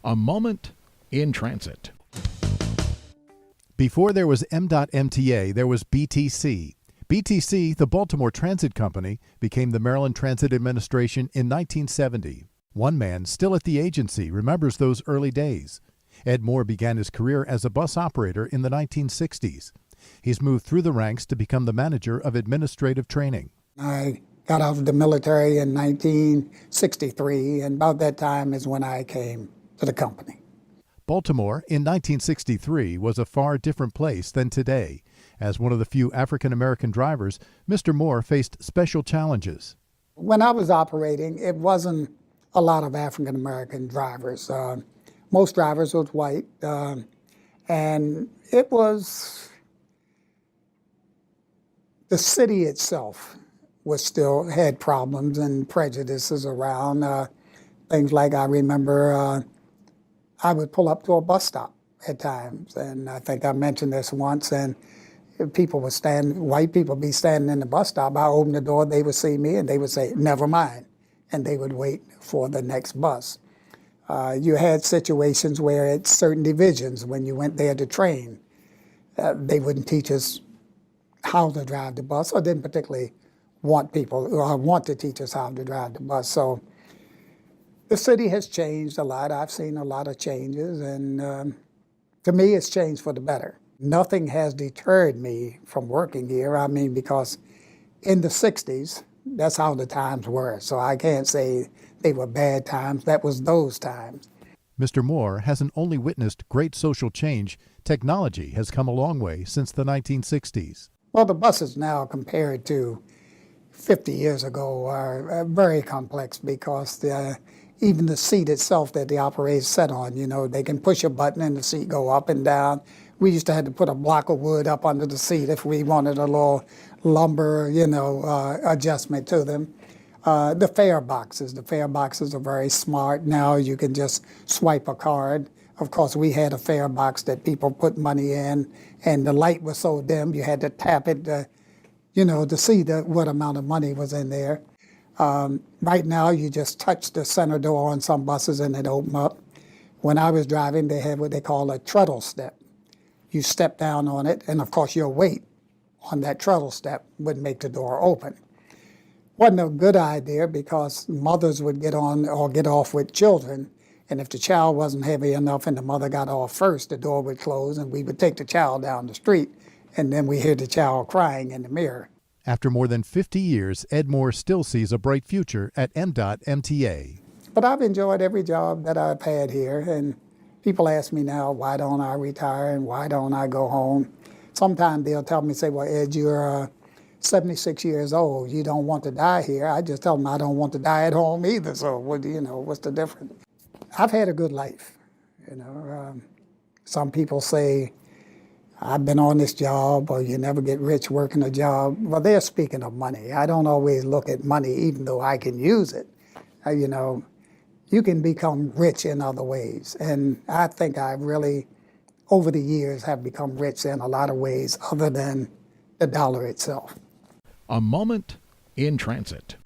A moment in transit. Before there was MDOT MTA, there was BTC. BTC, the Baltimore Transit Company, became the Maryland Transit Administration in 1970. One man, still at the agency, remembers those early days. Ed Moore began his career as a bus operator in the 1960s. He's moved through the ranks to become the manager of administrative training. I got out of the military in 1963, and about that time is when I came to the company. Baltimore in 1963 was a far different place than today. As one of the few African-American drivers, Mr. Moore faced special challenges. When I was operating, it wasn't a lot of African-American drivers. Most drivers was white, and it was the city itself was still had problems and prejudices around things like I remember I would pull up to a bus stop at times, and I think I mentioned this once, and white people be standing in the bus stop. I open the door, they would see me, and they would say, "Never mind," and they would wait for the next bus. You had situations where at certain divisions, when you went there to train, they wouldn't teach us how to drive the bus, or didn't particularly want to teach us how to drive the bus. So the city has changed a lot. I've seen a lot of changes, and to me, it's changed for the better. Nothing has deterred me from working here. I mean, because in the 60s, that's how the times were. So I can't say they were bad times. That was those times. Mr. Moore hasn't only witnessed great social change, technology has come a long way since the 1960s. Well, the buses now, compared to 50 years ago, are very complex because even the seat itself that the operators sit on, they can push a button and the seat go up and down. We used to have to put a block of wood up under the seat if we wanted a little lumber, adjustment to them. The fare boxes are very smart. Now you can just swipe a card. Of course, we had a fare box that people put money in, and the light was so dim you had to tap it to see what amount of money was in there. Right now, you just touch the center door on some buses and it open up. When I was driving, they had what they call a treadle step. You step down on it, and of course, your weight on that treadle step would make the door open. Wasn't a good idea because mothers would get on or get off with children, and if the child wasn't heavy enough and the mother got off first, the door would close and we would take the child down the street, and then we hear the child crying in the mirror. After more than 50 years, Ed Moore still sees a bright future at MDOT MTA. But I've enjoyed every job that I've had here, and people ask me now, why don't I retire and why don't I go home? Sometimes they'll tell me, well, Ed, you're 76 years old. You don't want to die here. I just tell them I don't want to die at home either. So, what's the difference? I've had a good life. Some people say, I've been on this job, or you never get rich working a job. Well, they're speaking of money. I don't always look at money, even though I can use it. You can become rich in other ways. And I think I really, over the years, have become rich in a lot of ways other than the dollar itself. A moment in transit.